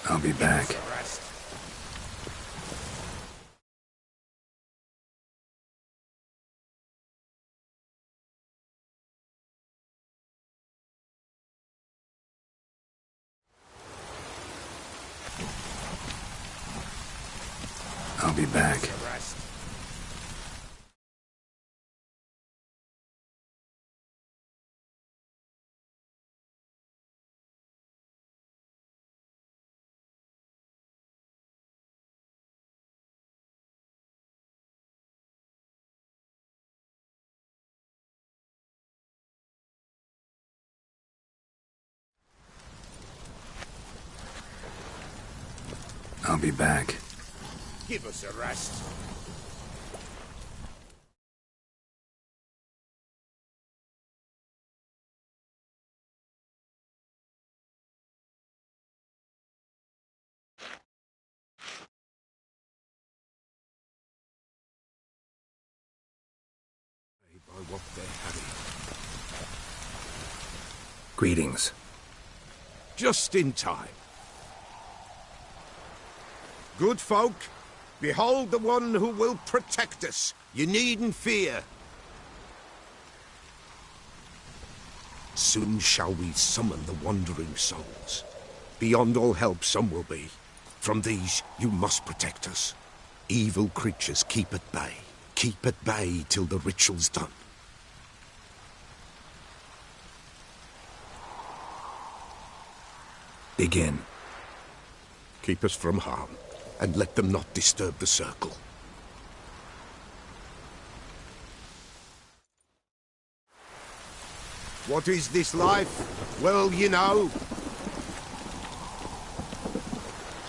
I'll be back. I'll be back. I'll be back. Give us a rest. By what they're having. Greetings. Just in time. Good folk, behold the one who will protect us. You needn't fear. Soon shall we summon the wandering souls. Beyond all help some will be. From these you must protect us. Evil creatures keep at bay. Keep at bay till the ritual's done. Begin. Keep us from harm, and let them not disturb the circle. What is this life? Well, you know.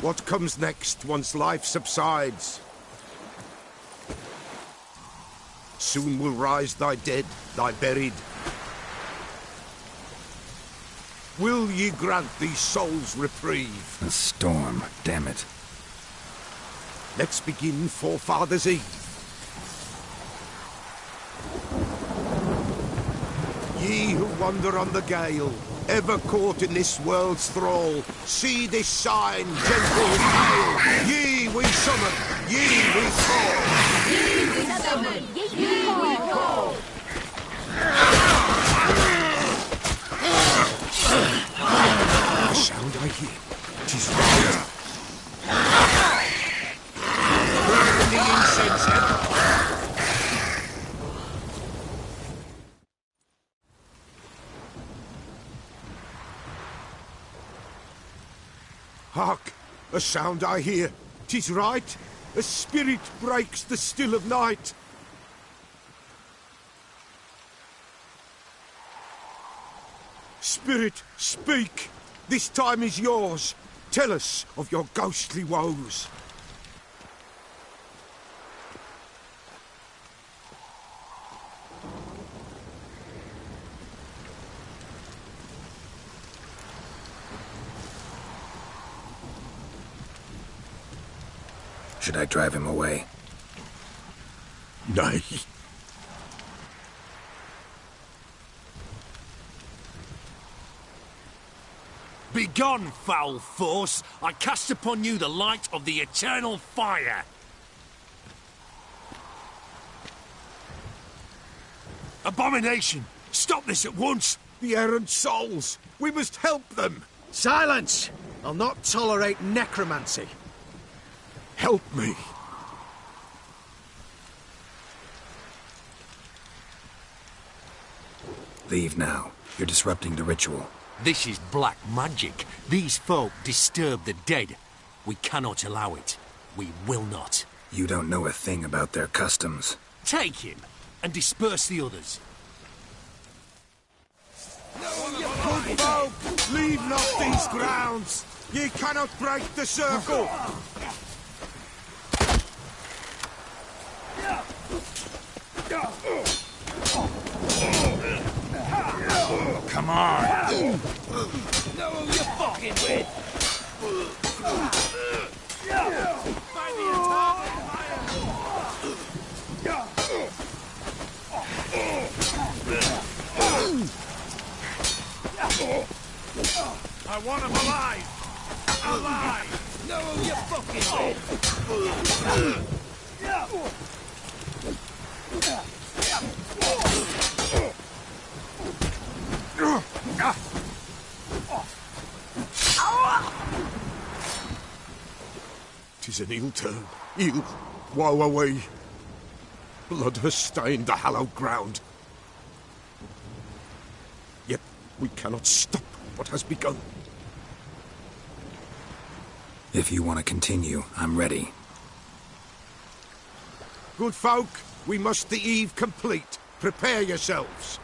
What comes next once life subsides? Soon will rise thy dead, thy buried. Will ye grant these souls reprieve? A storm, damn it. Let's begin Forefathers' Eve. Ye who wander on the gale, ever caught in this world's thrall, see this sign, gentle and pale. Ye we summon, ye we call. Ye we summon, ye we call. The sound I hear, 'tis right. Burn the incense, Emma. Hark! A sound I hear. 'Tis right. A spirit breaks the still of night. Spirit, speak! This time is yours. Tell us of your ghostly woes. Should I drive him away? Nay. Begone, foul force! I cast upon you the light of the eternal fire! Abomination! Stop this at once! The errant souls! We must help them! Silence! I'll not tolerate necromancy. Help me! Leave now. You're disrupting the ritual. This is black magic. These folk disturb the dead. We cannot allow it. We will not. You don't know a thing about their customs. Take him. and disperse the others. Good folk, leave not these grounds. Ye cannot break the circle. Come on! Know who you're fucking with! I want him alive! Alive! Know who you're fucking with! Tis an ill turn. Ill. Woe away. Blood has stained the hallowed ground. Yet we cannot stop what has begun. If you want to continue, I'm ready. Good folk, we must the eve complete. Prepare yourselves.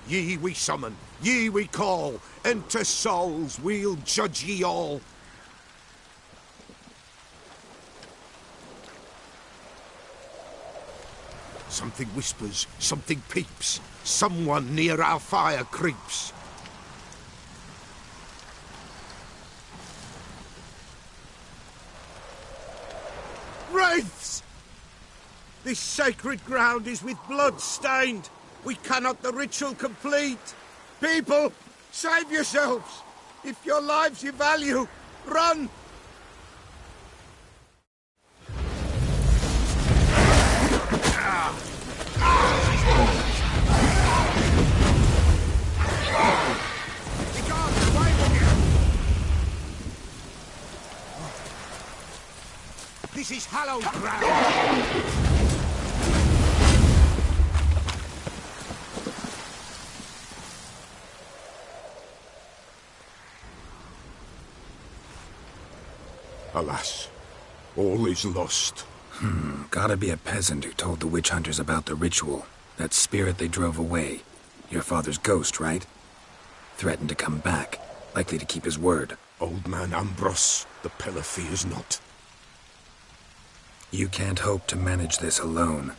Ye we summon, ye we call. Enter souls, we'll judge ye all. Something whispers, something peeps. Someone near our fire creeps. Wraiths! This sacred ground is with blood stained. We cannot the ritual complete. People, save yourselves. If your lives you value, run! This is hallowed ground! Alas, all is lost. Gotta be a peasant who told the witch hunters about the ritual. That spirit they drove away. Your father's ghost, right? Threatened to come back. Likely to keep his word. Old man Ambros, the pillar fears not. You can't hope to manage this alone.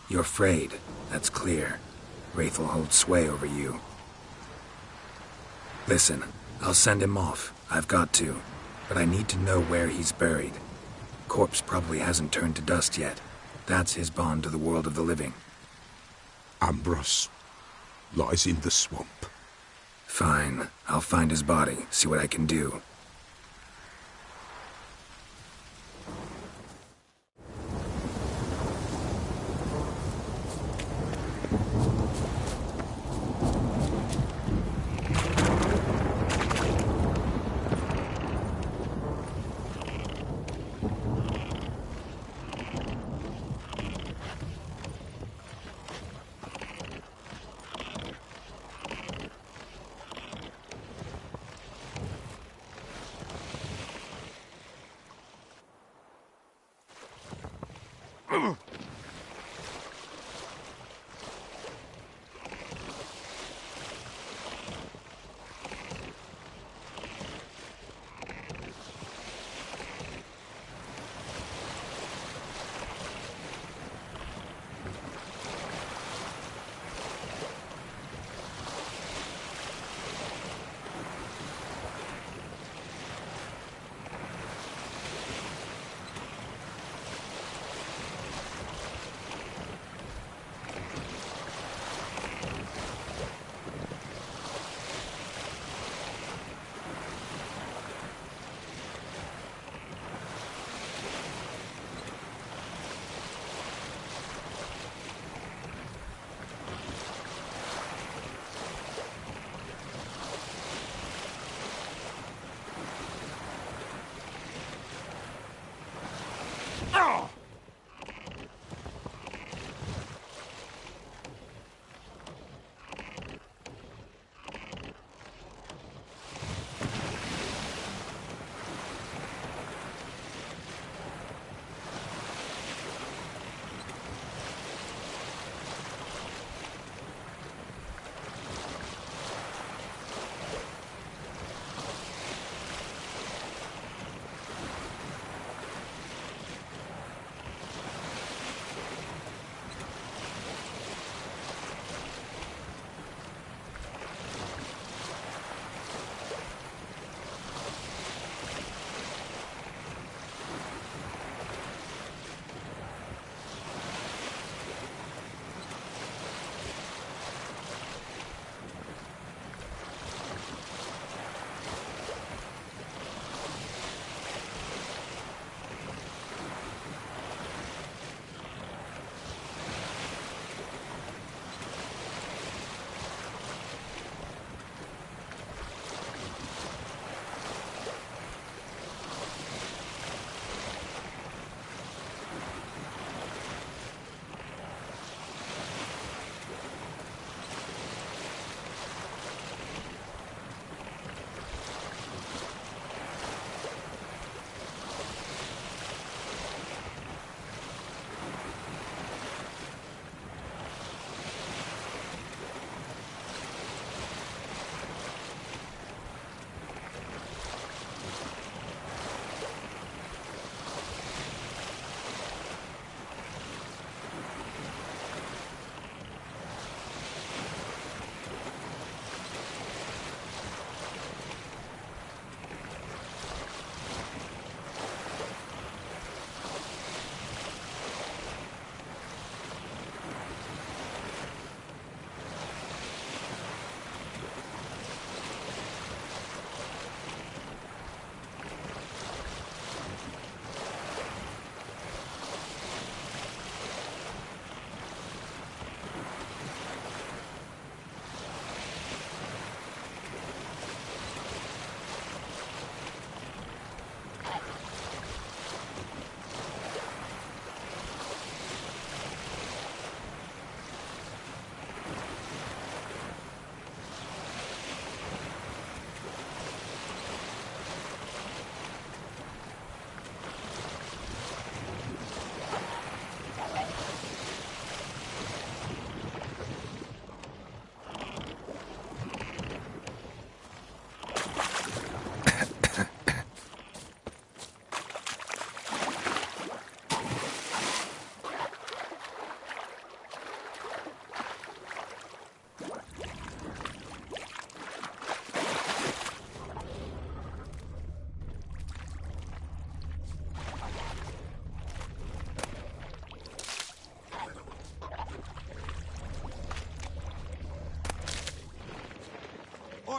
You're afraid, that's clear. Wraith will hold sway over you. Listen, I'll send him off. I've got to. But I need to know where he's buried. Corpse probably hasn't turned to dust yet. That's his bond to the world of the living. Ambros lies in the swamp. Fine. I'll find his body, see what I can do.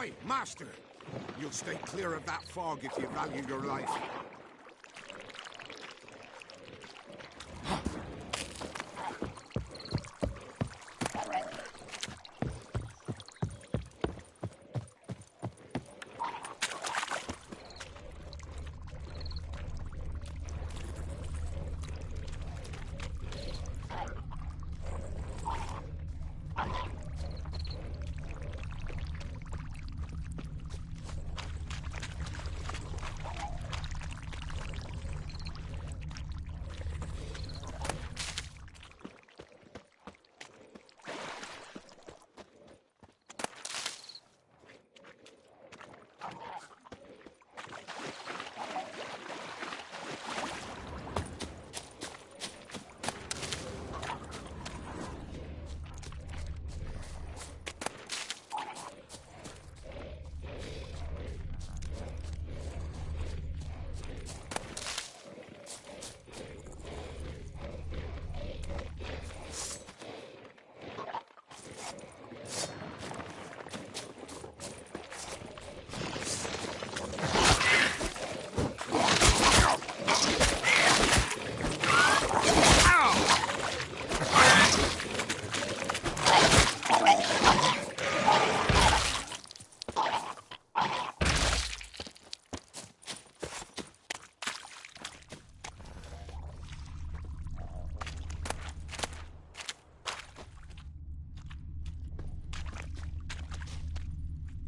Oi, master! You'll stay clear of that fog if you value your life.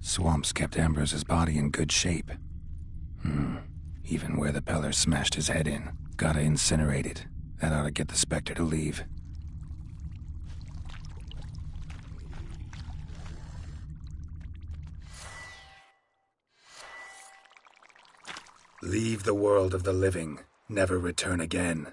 Swamps kept Ambrose's body in good shape. Even where the Peller smashed his head in. Gotta incinerate it. That ought to get the Spectre to leave. Leave the world of the living. Never return again.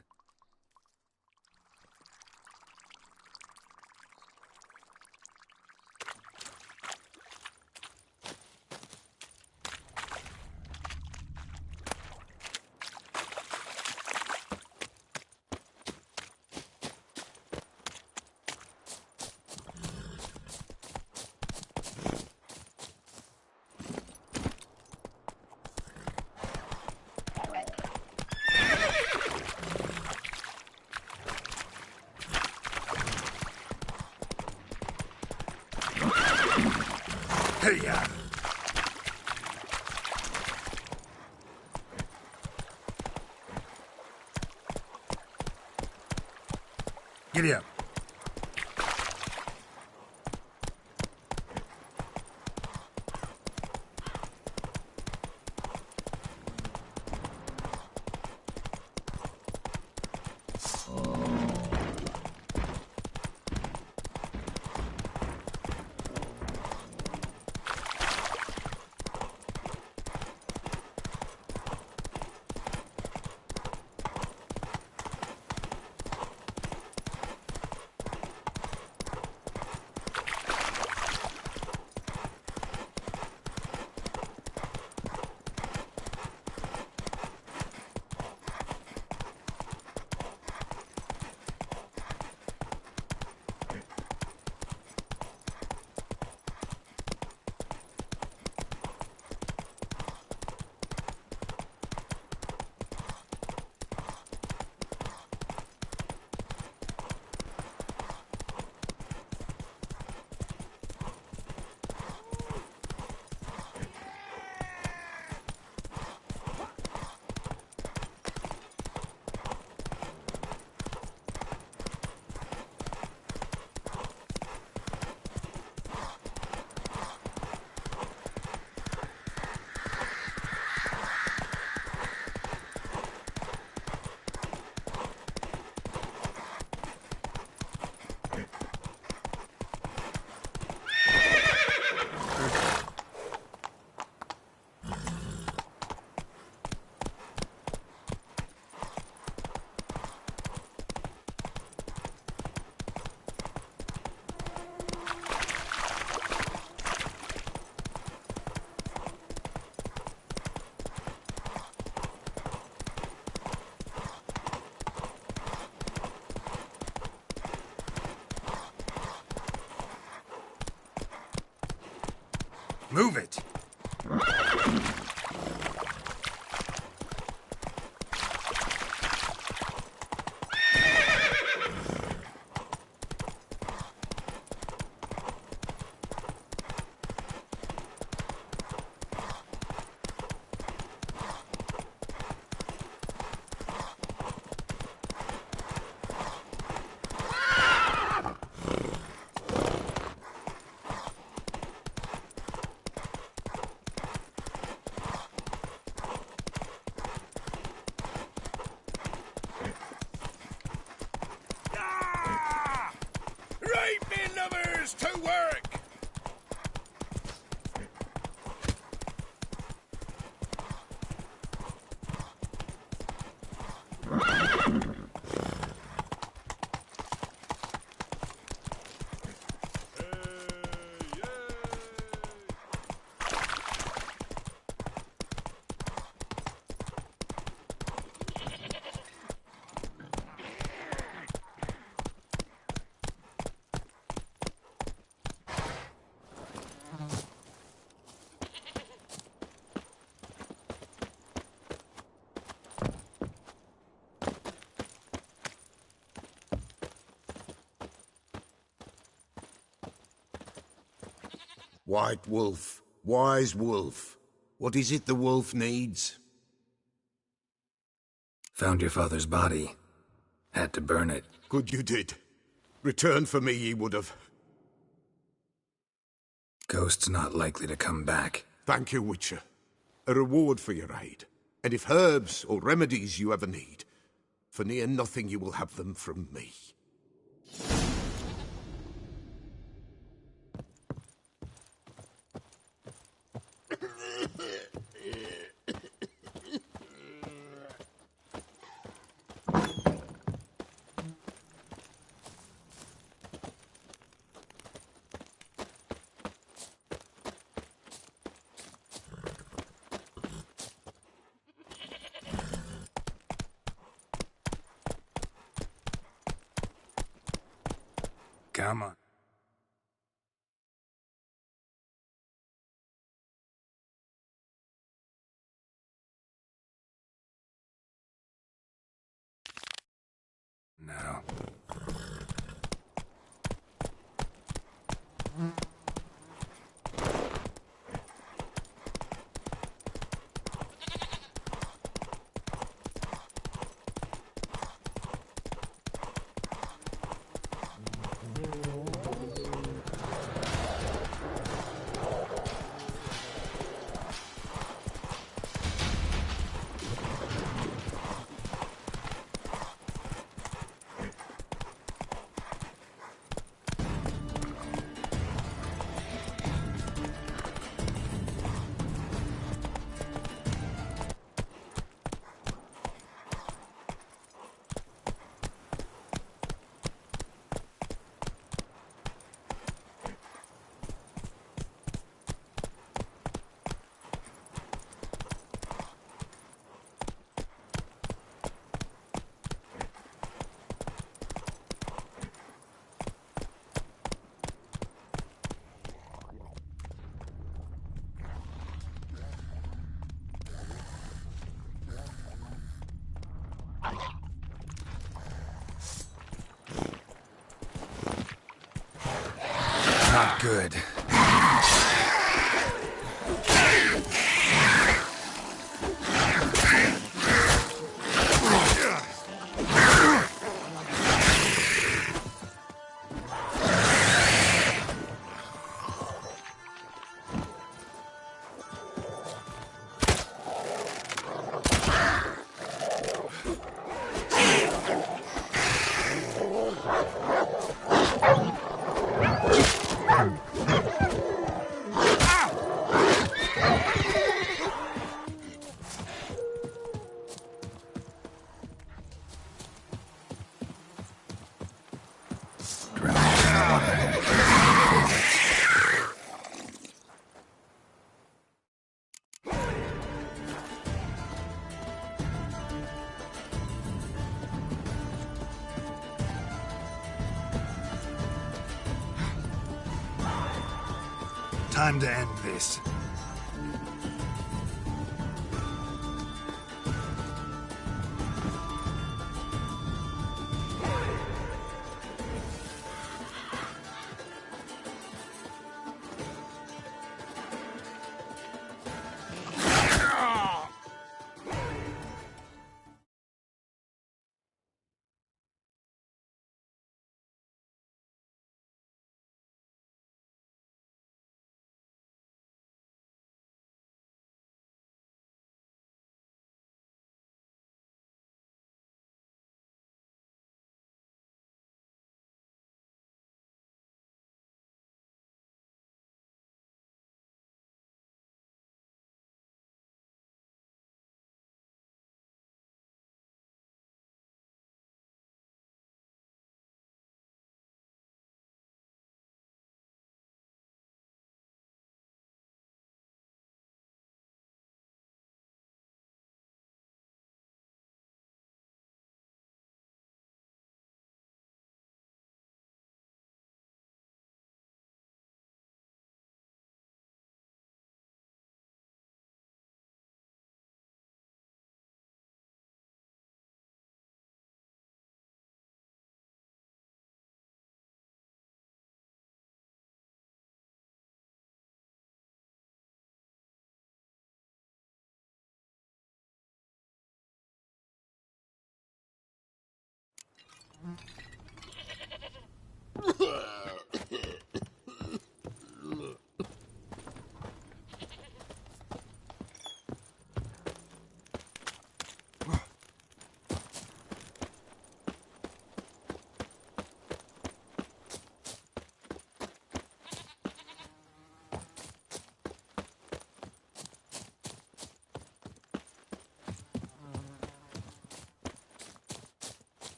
Hey-ya! Giddy up. Move it! To work! White Wolf, wise wolf. What is it the wolf needs? Found your father's body. Had to burn it. Good you did. Return for me ye would have. Ghost's not likely to come back. Thank you, Witcher. A reward for your aid. And if herbs or remedies you ever need, for near nothing you will have them from me. Come on. No. Not good. Time to end this.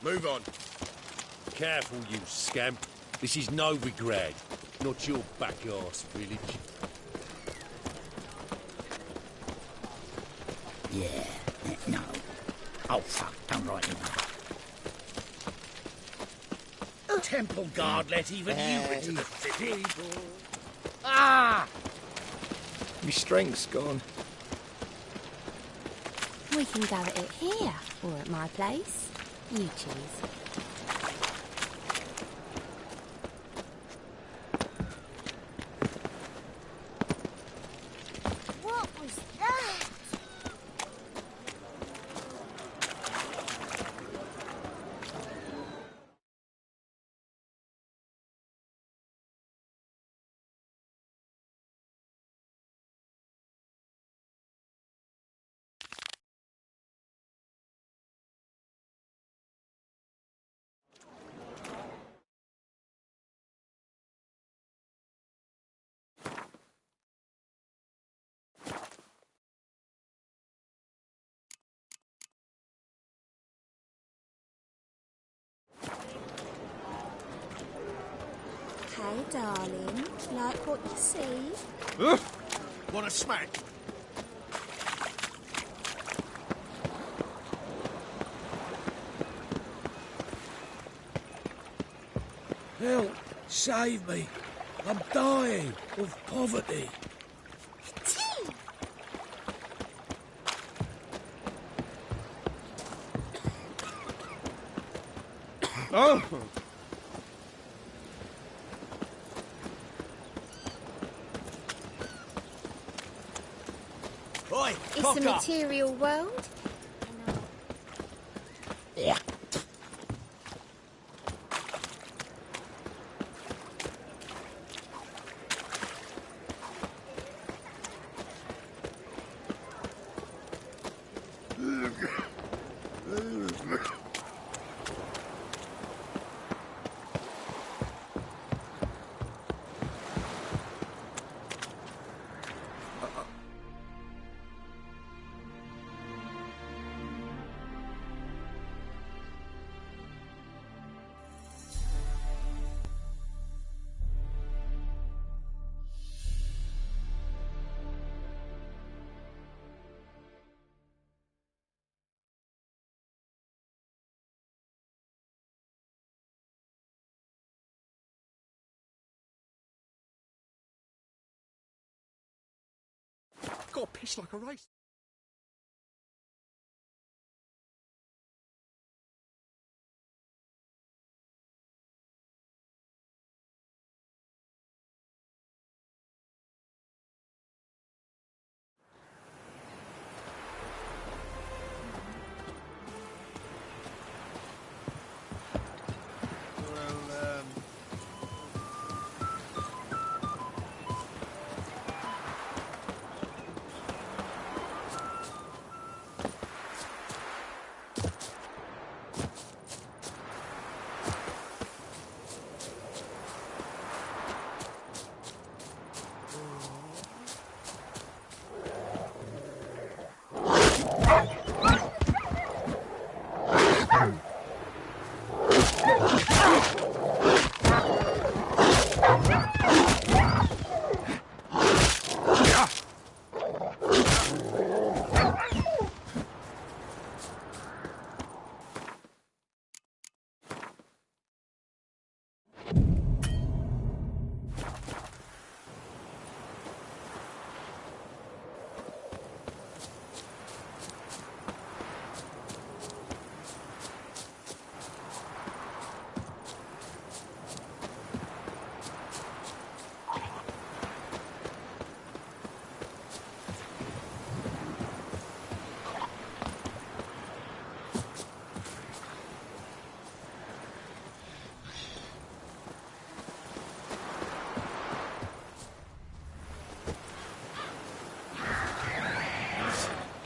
Move on. Careful, you scamp. This is Novigrad, not your back-arse village. Yeah, no. Oh, fuck, don't write me that. Temple guard let even you into the city. Ah! Your strength's gone. We can go at it here, or at my place. You choose. What was that? okay, darling. Like what you see? Want a smack? Help! Save me! I'm dying of poverty. Tea! Oh! Oi, It's cock a up! material world. Yeah. Got pissed like a race.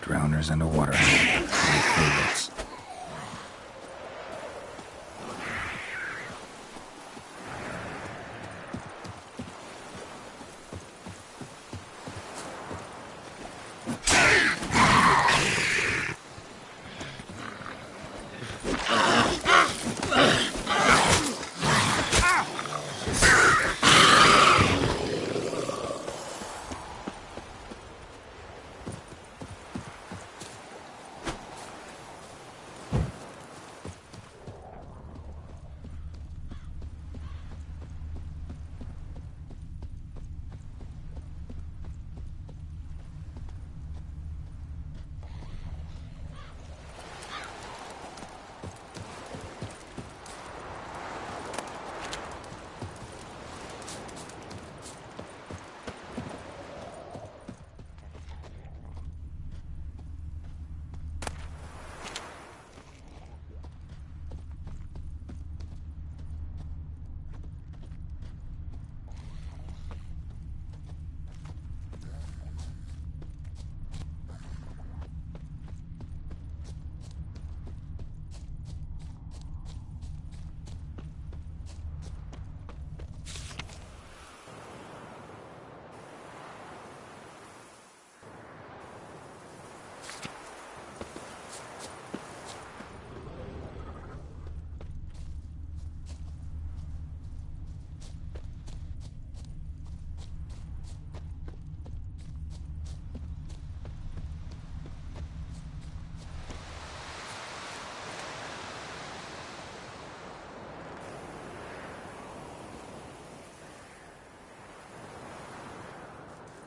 Drowners and a water hand. My favorites.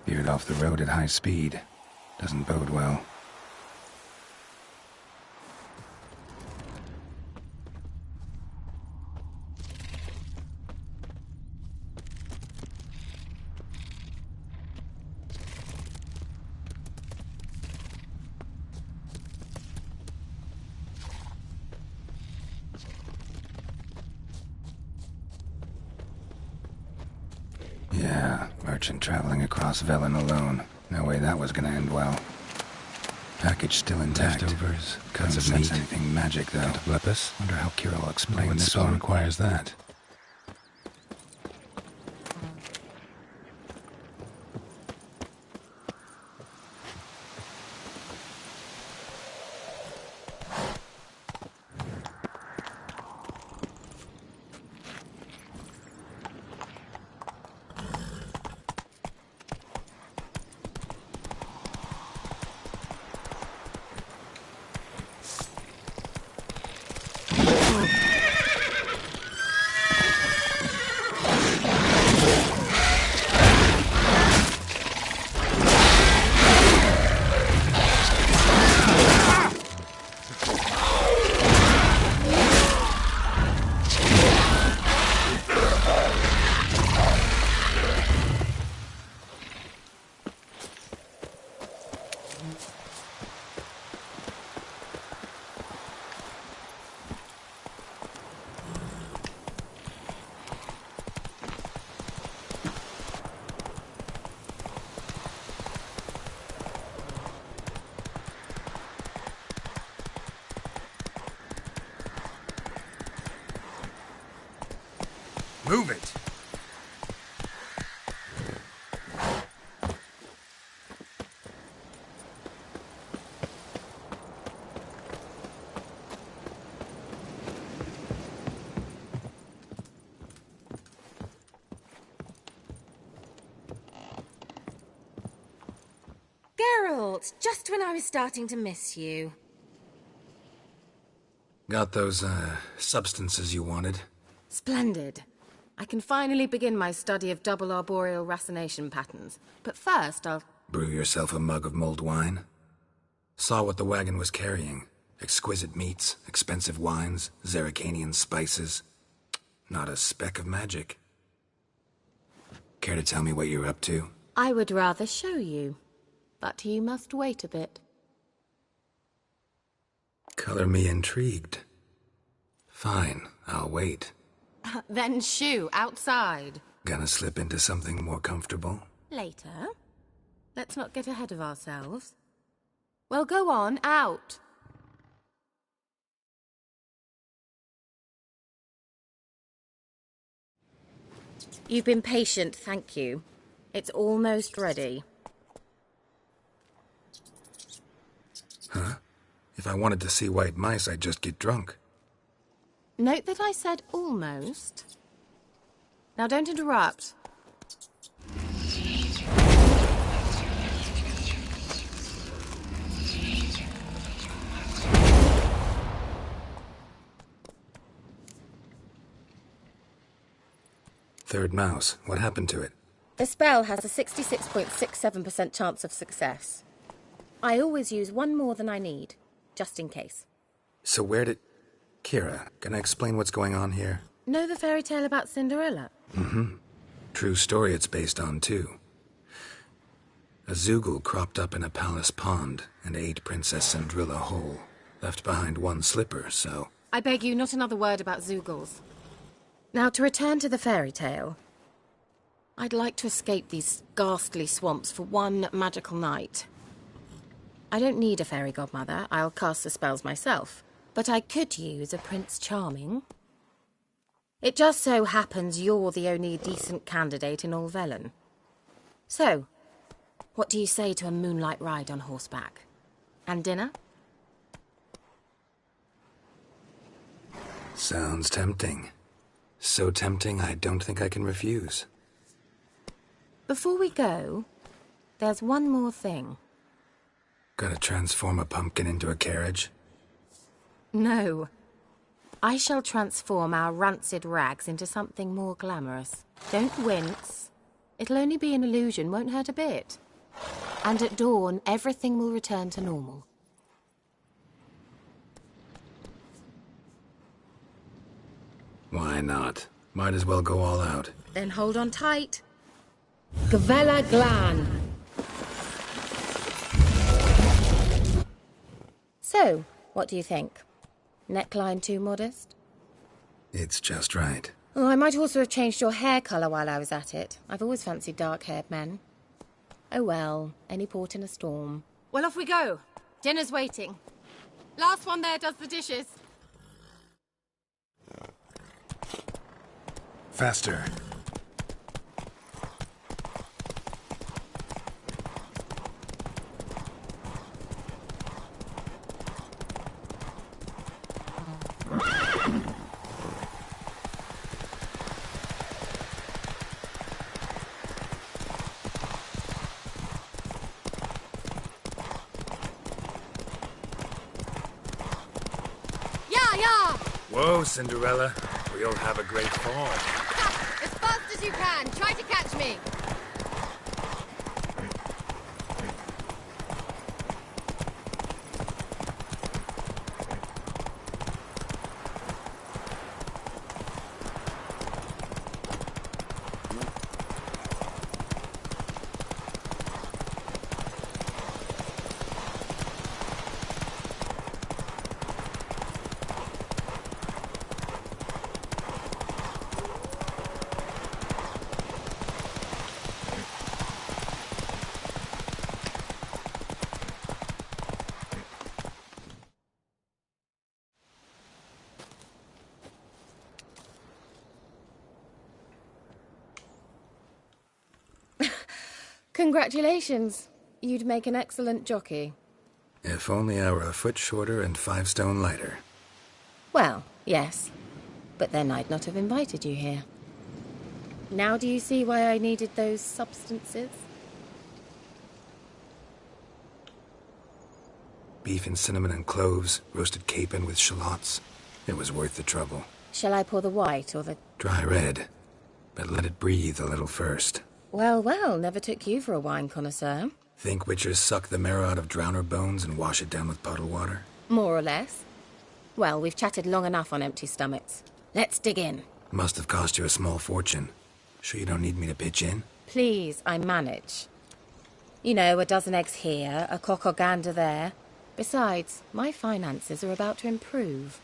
Veered off the road at high speed. Doesn't bode well. Yeah, merchant traveling across Velen alone. No way that was gonna end well. Package still intact. Leftovers, cuts of meat. Anything magic though. Cut of lepus. Wonder how Kira will explain what spell requires that. Move it! Geralt, just when I was starting to miss you. Got those, substances you wanted? Splendid. I can finally begin my study of double arboreal racination patterns. But first, I'll... Brew yourself a mug of mulled wine? Saw what the wagon was carrying. Exquisite meats, expensive wines, Zerrikanian spices. Not a speck of magic. Care to tell me what you're up to? I would rather show you. But you must wait a bit. Color me intrigued. Fine, I'll wait. Then shoo, outside. Gonna slip into something more comfortable? Later. Let's not get ahead of ourselves. Well, go on, out. You've been patient, thank you. It's almost ready. Huh? If I wanted to see white mice, I'd just get drunk. Note that I said almost. Now don't interrupt. Third mouse. What happened to it? The spell has a 66.67% chance of success. I always use one more than I need, just in case. So where did... Kira, can I explain what's going on here? Know the fairy tale about Cinderella? Mm-hmm. True story it's based on, too. A Zoogle cropped up in a palace pond and ate Princess Cendrilla whole. Left behind one slipper, so... I beg you, not another word about Zoogles. Now, to return to the fairy tale. I'd like to escape these ghastly swamps for one magical night. I don't need a fairy godmother. I'll cast the spells myself. But I could use a Prince Charming. It just so happens you're the only decent candidate in all Velen. So, what do you say to a moonlight ride on horseback? And dinner? Sounds tempting. So tempting, I don't think I can refuse. Before we go, there's one more thing. Gotta transform a pumpkin into a carriage? No. I shall transform our rancid rags into something more glamorous. Don't wince. It'll only be an illusion, won't hurt a bit. And at dawn, everything will return to normal. Why not? Might as well go all out. Then hold on tight. Gavella Glan. So, what do you think? Neckline too modest? It's just right. Oh, I might also have changed your hair colour while I was at it. I've always fancied dark-haired men. Oh well, any port in a storm. Well, off we go. Dinner's waiting. Last one there does the dishes. Faster. Yeah! Whoa, Cinderella. We'll have a great fall. As fast as you can. Try to catch me. Congratulations. You'd make an excellent jockey. If only I were a foot shorter and 5 stone lighter. Well, yes. But then I'd not have invited you here. Now do you see why I needed those substances? Beef and cinnamon and cloves, roasted capon with shallots. It was worth the trouble. Shall I pour the white or the... Dry red, but let it breathe a little first. Well, well, never took you for a wine connoisseur. Think witchers suck the marrow out of drowner bones and wash it down with puddle water? More or less. Well, we've chatted long enough on empty stomachs. Let's dig in. Must have cost you a small fortune. Sure you don't need me to pitch in? Please, I manage. You know, a dozen eggs here, a cock or gander there. Besides, my finances are about to improve.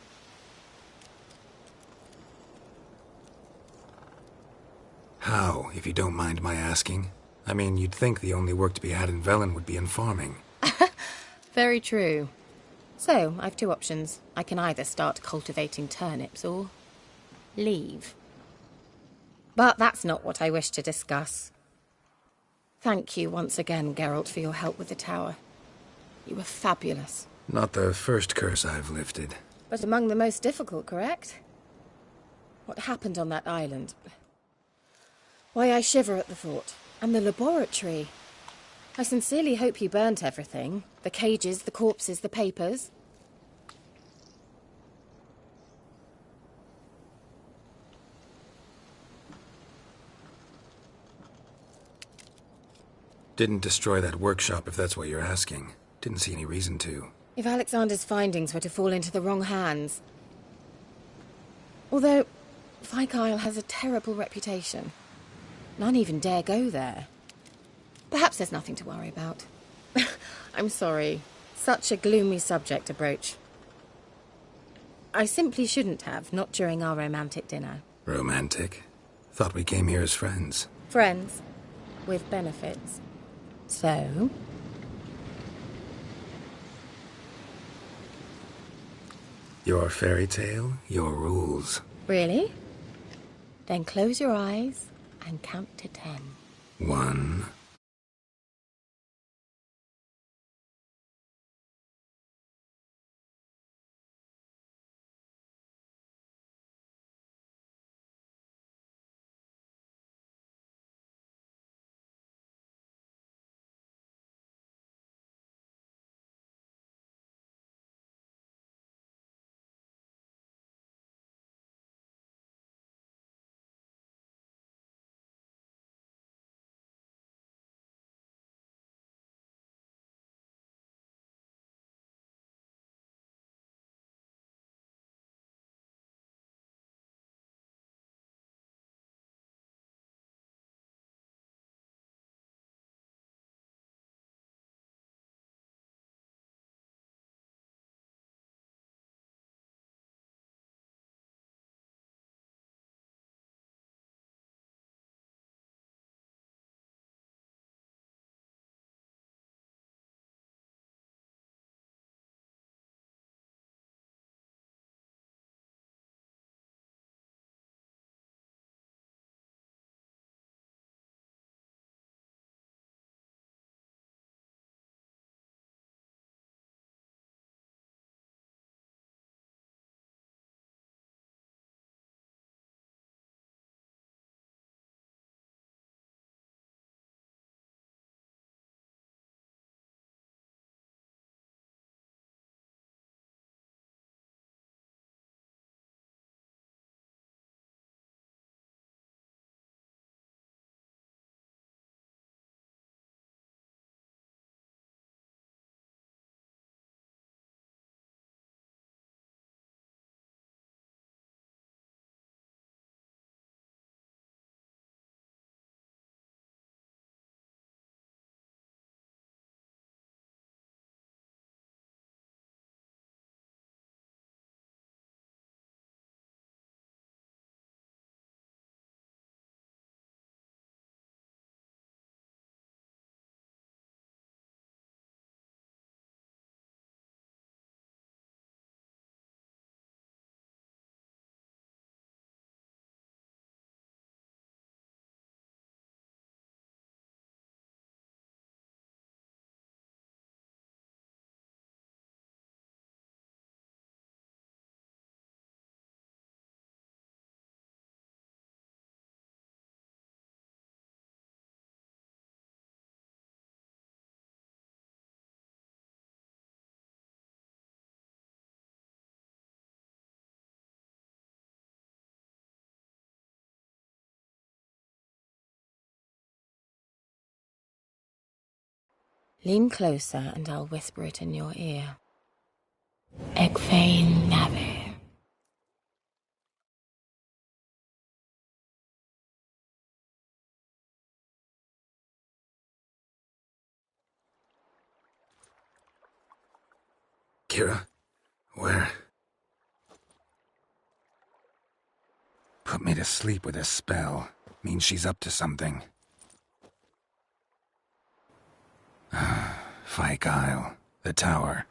How, if you don't mind my asking? I mean, you'd think the only work to be had in Velen would be in farming. Very true. So, I've 2 options. I can either start cultivating turnips or leave. But that's not what I wish to discuss. Thank you once again, Geralt, for your help with the tower. You were fabulous. Not the first curse I've lifted. But among the most difficult, correct? What happened on that island? Why, I shiver at the thought. And the laboratory. I sincerely hope you burnt everything. The cages, the corpses, the papers. Didn't destroy that workshop, if that's what you're asking. Didn't see any reason to. If Alexander's findings were to fall into the wrong hands... Although, Fyke Isle has a terrible reputation. None even dare go there. Perhaps there's nothing to worry about. I'm sorry. Such a gloomy subject to broach. I simply shouldn't have, not during our romantic dinner. Romantic? Thought we came here as friends. Friends. With benefits. So... Your fairy tale, your rules. Really? Then close your eyes and count to 10. 1, Lean closer and I'll whisper it in your ear. Egfain Nave. Kira? Where? Put me to sleep with a spell. Means she's up to something. Fyke Isle. The tower.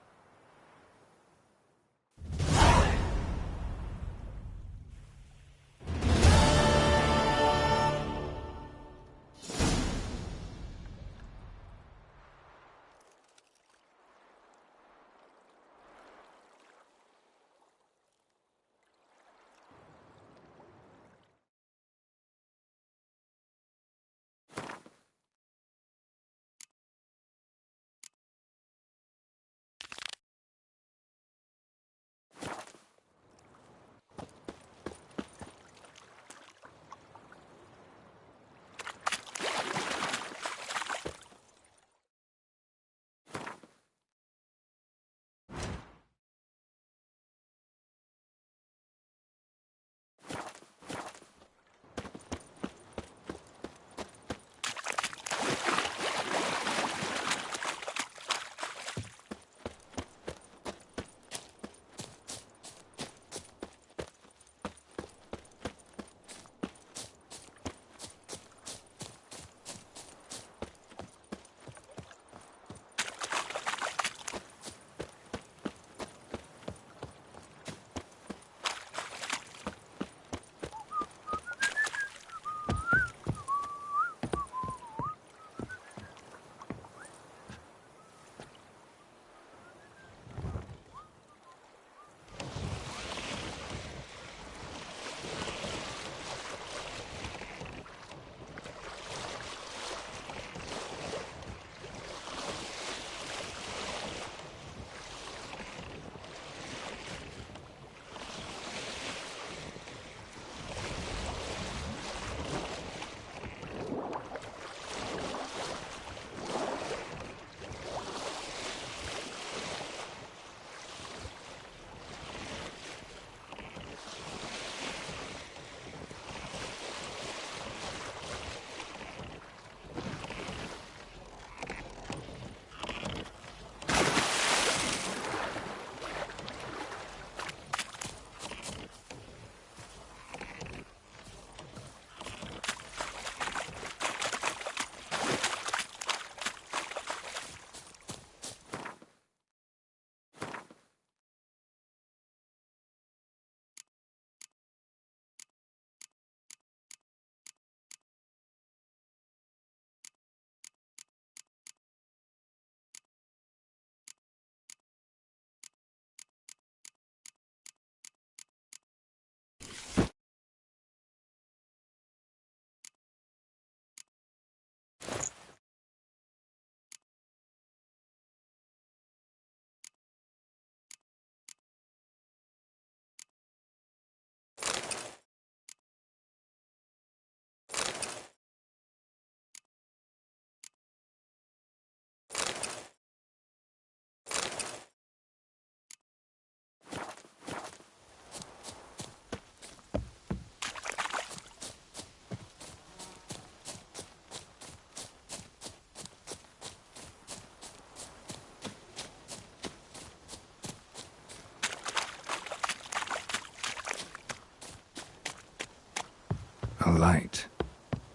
A light.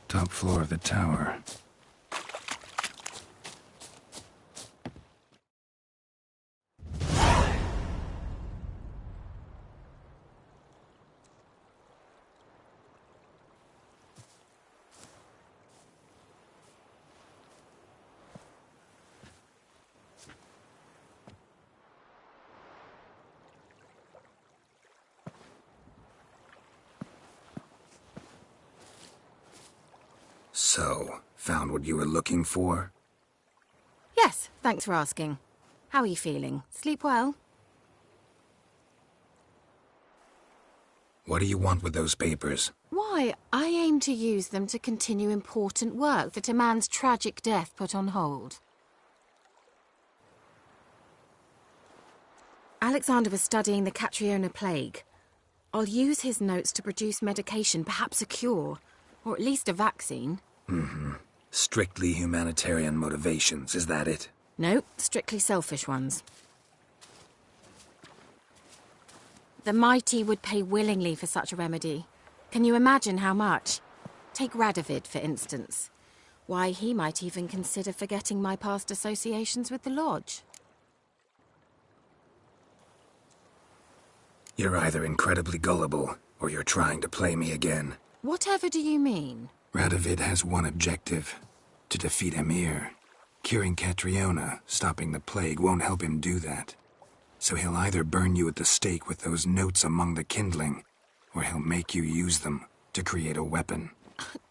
Top floor of the tower. So, found what you were looking for? Yes, thanks for asking. How are you feeling? Sleep well? What do you want with those papers? Why, I aim to use them to continue important work that a man's tragic death put on hold. Alexander was studying the Catriona plague. I'll use his notes to produce medication, perhaps a cure, or at least a vaccine. Strictly humanitarian motivations, is that it? No, strictly selfish ones. The mighty would pay willingly for such a remedy. Can you imagine how much? Take Radovid, for instance. Why, he might even consider forgetting my past associations with the Lodge. You're either incredibly gullible, or you're trying to play me again. Whatever do you mean? Radovid has one objective: to defeat Emhyr. Curing Catriona, stopping the plague, won't help him do that. So he'll either burn you at the stake with those notes among the kindling, or he'll make you use them to create a weapon.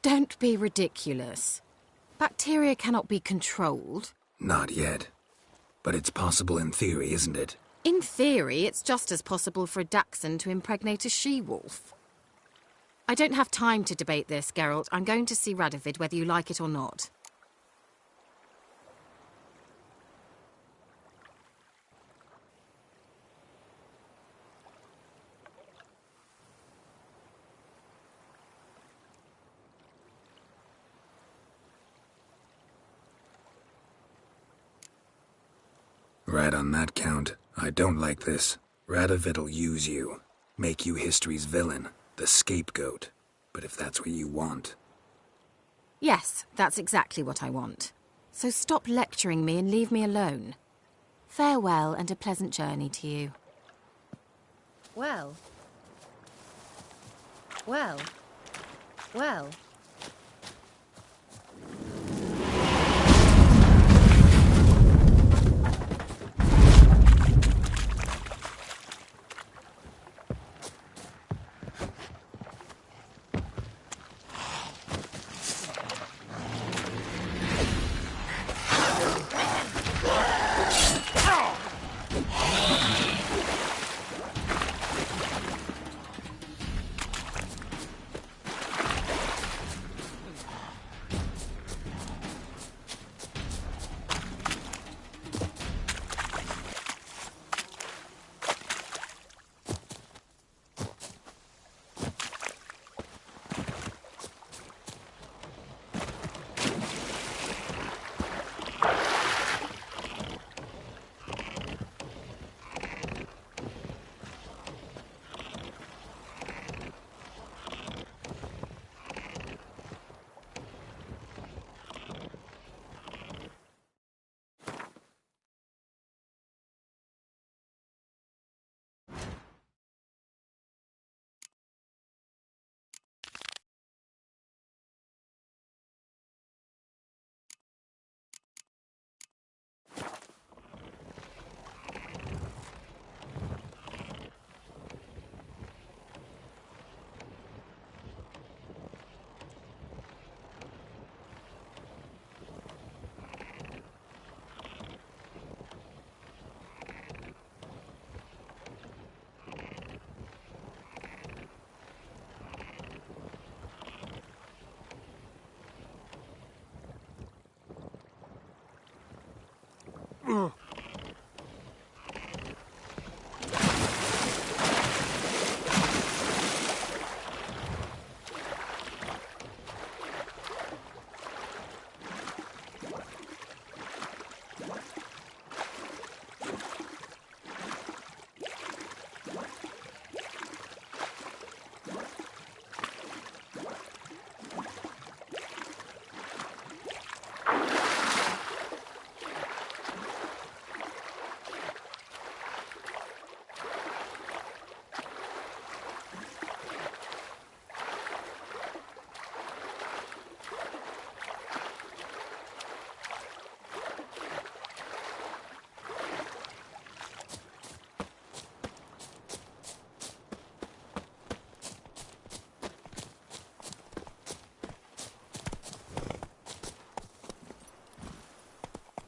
Don't be ridiculous. Bacteria cannot be controlled. Not yet. But it's possible in theory, isn't it? In theory, it's just as possible for a Dachshund to impregnate a she-wolf. I don't have time to debate this, Geralt. I'm going to see Radovid, whether you like it or not. Right on that count, I don't like this. Radovid'll use you. Make you history's villain, the scapegoat. But if that's what you want... Yes, that's exactly what I want. So stop lecturing me and leave me alone. Farewell and a pleasant journey to you. Well. Well. Well.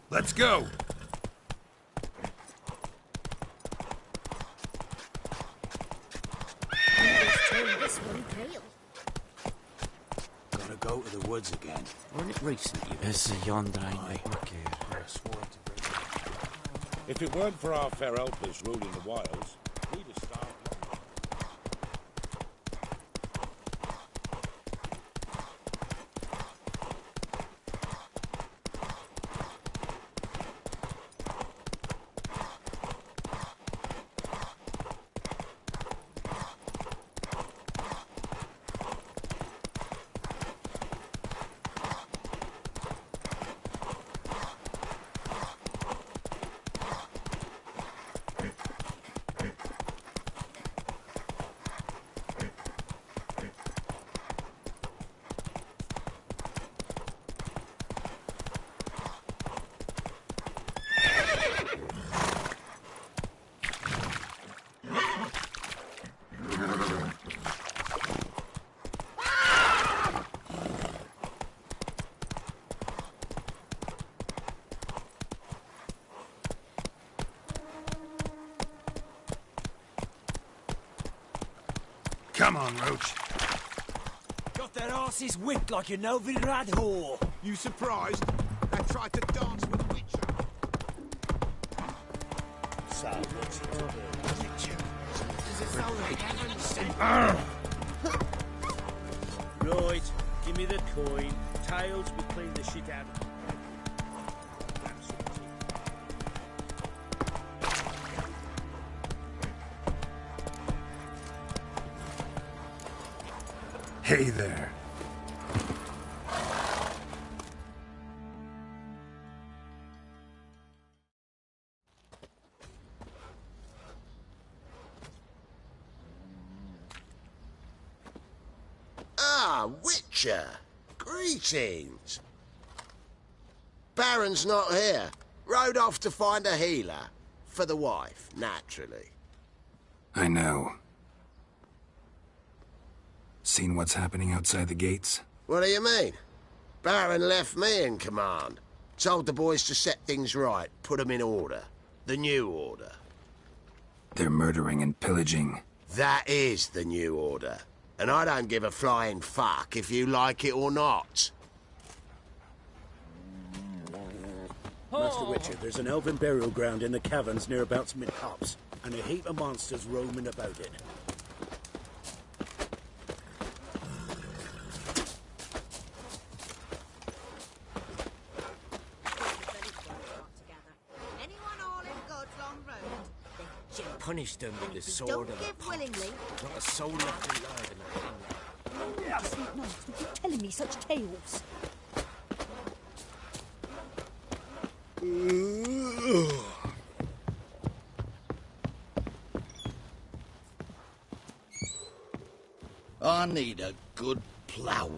Let's go! This one tail. Gotta go to the woods again. Wasn't it recent? Is yonder, okay. If it weren't for our fair helpers ruling the wilds, we'd have starved. Come on, Roach. Got their asses whipped like a Novigrad whore. You surprised? They tried to dance with Witcher. So, what's it to do? Right, give me the coin. Tails will clean the shit out of it. Hey there. Ah, Witcher! Greetings! Baron's not here. Rode off to find a healer. For the wife, naturally. I know. Seen what's happening outside the gates? What do you mean? Baron left me in command. Told the boys to set things right, put them in order. The new order. They're murdering and pillaging. That is the new order. And I don't give a flying fuck if you like it or not. Master Witcher, there's an elven burial ground in the caverns nearabouts Mid-Hops, and a heap of monsters roaming about it. Punish them with the sword Don't of give willingly. Not a soul left alive in that hamlet. It's not nice to keep telling me such tales. I need a good plough.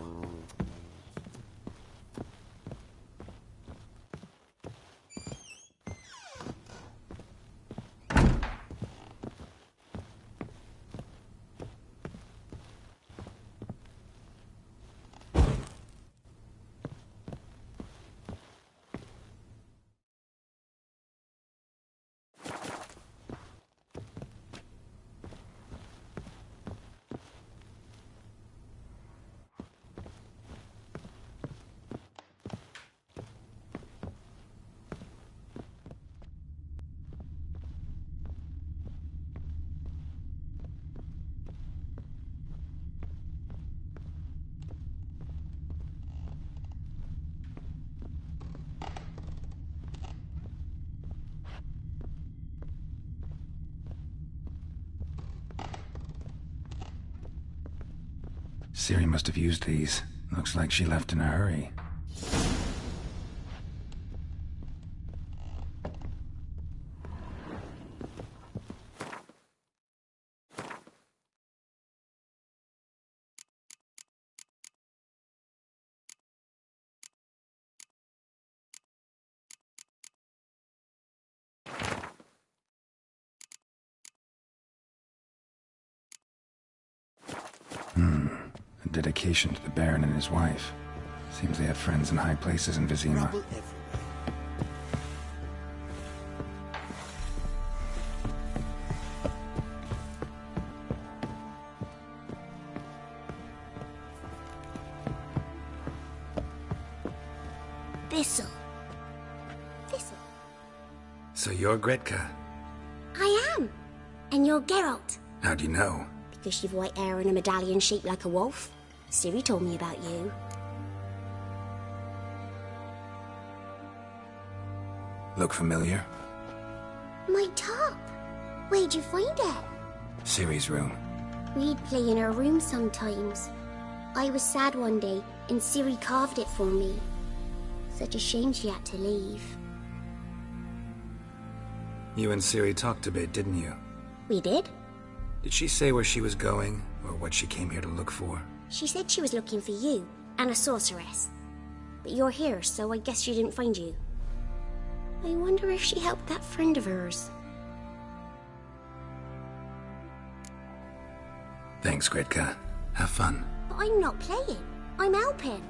Ciri must have used these. Looks like she left in a hurry. A dedication to the Baron and his wife. Seems they have friends in high places in Vizima. Trouble everywhere. Thistle. Thistle. So you're Gretka. I am. And you're Geralt. How do you know? Because you've white hair and a medallion shaped like a wolf. Ciri told me about you. Look familiar? My top. Where'd you find it? Ciri's room. We'd play in her room sometimes. I was sad one day, and Ciri carved it for me. Such a shame she had to leave. You and Ciri talked a bit, didn't you? We did? Did she say where she was going, or what she came here to look for? She said she was looking for you, and a sorceress. But you're here, so I guess she didn't find you. I wonder if she helped that friend of hers. Thanks, Gretka. Have fun. But I'm not playing. I'm helping.